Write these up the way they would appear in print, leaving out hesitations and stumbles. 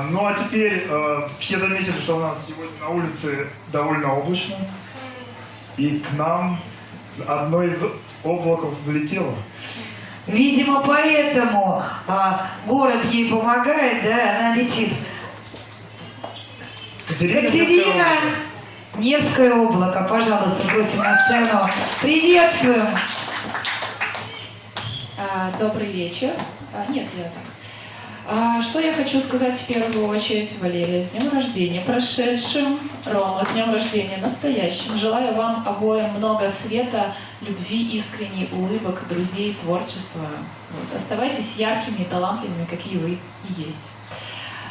Ну а теперь все заметили, что у нас сегодня на улице довольно облачно. И к нам одно из облаков залетело. Видимо, поэтому город ей помогает, да, она летит. Катерина, Невское облако, пожалуйста, просим на сцену. Приветствуем! Добрый вечер. Нет, я так. Что я хочу сказать в первую очередь, Валерия, с днем рождения прошедшим, Рома, с днем рождения настоящим. Желаю вам обоим много света, любви, искренней улыбок, друзей, творчества. Вот. Оставайтесь яркими и талантливыми, какие вы и есть.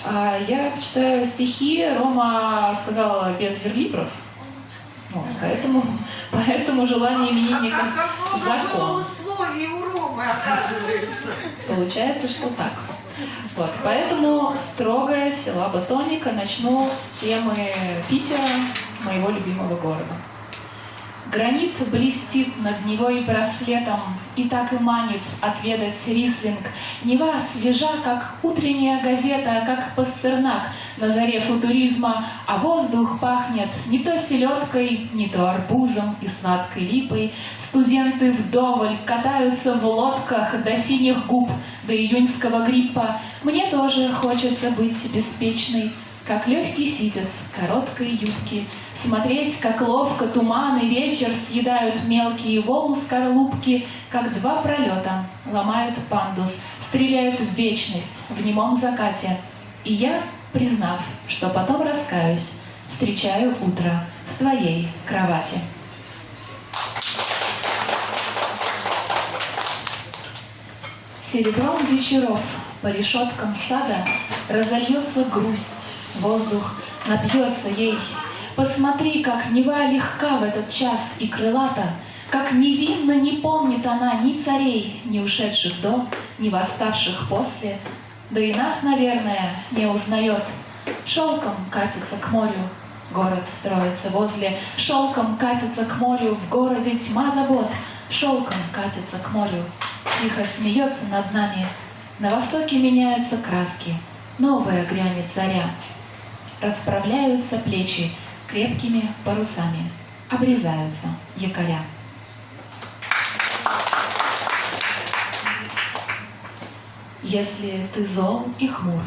Я читаю стихи, Рома сказала без верлибров, поэтому желание именинника закон. Условий у Ромы, оказывается. Получается, что так. Вот, поэтому строгая силаба тоника. Начну с темы Питера, моего любимого города. Гранит блестит над Невой браслетом, и так и манит отведать рислинг. Нева свежа, как утренняя газета, как Пастернак на заре футуризма, а воздух пахнет не то селедкой, не то арбузом и сладкой липой. Студенты вдоволь катаются в лодках до синих губ, до июньского гриппа. Мне тоже хочется быть беспечной, как легкий ситец короткой юбки, смотреть, как ловко туман и вечер съедают мелкие волн-скорлупки, как два пролета ломают пандус, стреляют в вечность в немом закате. И я, признав, что потом раскаюсь, встречаю утро в твоей кровати. Серебром вечеров по решеткам сада разольется грусть, воздух напьется ей. Посмотри, как Нева легка в этот час и крылата, как невинно не помнит она ни царей, ни ушедших до, ни восставших после, да и нас, наверное, не узнает. Шелком катится к морю, город строится возле, шелком катится к морю, в городе тьма забот, шелком катится к морю, тихо смеется над нами, на востоке меняются краски, новая грянет заря. Расправляются плечи крепкими парусами, обрезаются якоря. Если ты зол и хмур,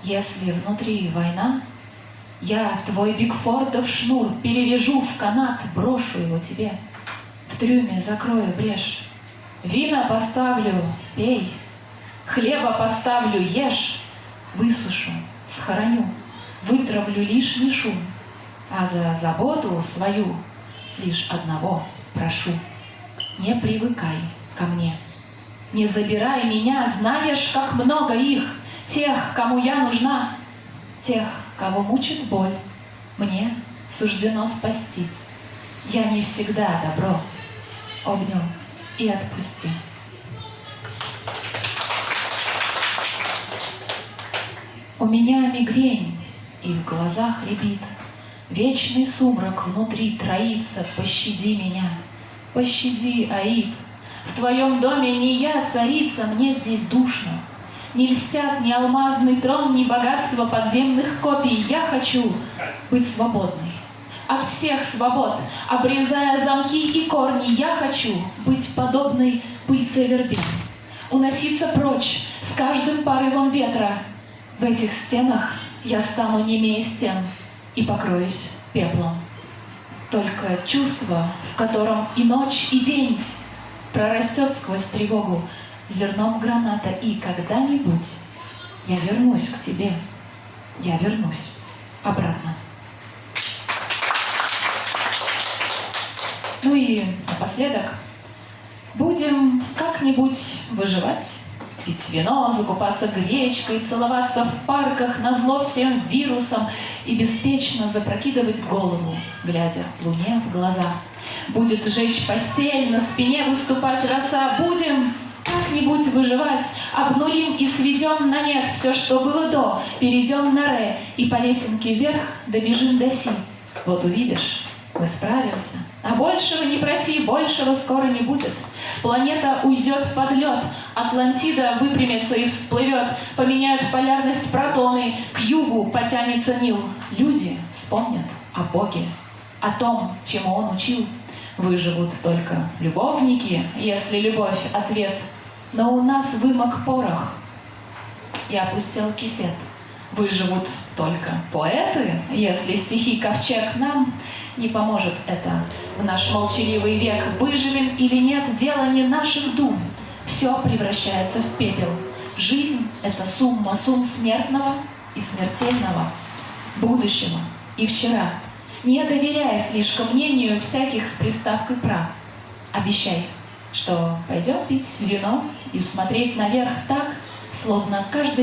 если внутри война, я твой Бигфордов шнур перевяжу в канат, брошу его тебе, в трюме закрою брешь. Вина поставлю, пей, хлеба поставлю, ешь, высушу, схороню, вытравлю лишний шум, а за заботу свою лишь одного прошу. Не привыкай ко мне, не забирай меня, знаешь, как много их, тех, кому я нужна, тех, кого мучит боль, мне суждено спасти. Я не всегда добро, обнял и отпусти. У меня мигрень, и в глазах рябит, вечный сумрак внутри троится, пощади меня, пощади, Аид. В твоем доме не я царица, мне здесь душно. Не льстят ни алмазный трон, ни богатство подземных копий. Я хочу быть свободной от всех свобод, обрезая замки и корни. Я хочу быть подобной пыльце вербен, уноситься прочь с каждым порывом ветра. В этих стенах я стану немее стен и покроюсь пеплом. Только чувство, в котором и ночь, и день прорастет сквозь тревогу зерном граната, и когда-нибудь я вернусь к тебе, я вернусь обратно. Ну и напоследок, будем как-нибудь выживать, пить вино, закупаться гречкой, целоваться в парках назло всем вирусам и беспечно запрокидывать голову, глядя луне в глаза. Будет жечь постель, на спине выступать роса. Будем как-нибудь выживать, обнулим и сведем на нет все, что было до. Перейдем на ре и по лесенке вверх добежим до си. Вот увидишь, мы справимся. А большего не проси, большего скоро не будет. Планета уйдет под лед, Атлантида выпрямится и всплывет, поменяют полярность протоны, к югу потянется Нил. Люди вспомнят о Боге, о том, чему Он учил. Выживут только любовники, если любовь — ответ. Но у нас вымок порох и опустел кисет. Выживут только поэты, если стихи ковчег. Нам не поможет это в наш молчаливый век. Выживем или нет, дело не наших дум. Все превращается в пепел. Жизнь — это сумма сумм смертного и смертельного, будущего и вчера. Не доверяя слишком мнению всяких с приставкой «пра». Обещай, что пойдем пить вино и смотреть наверх так, словно каждый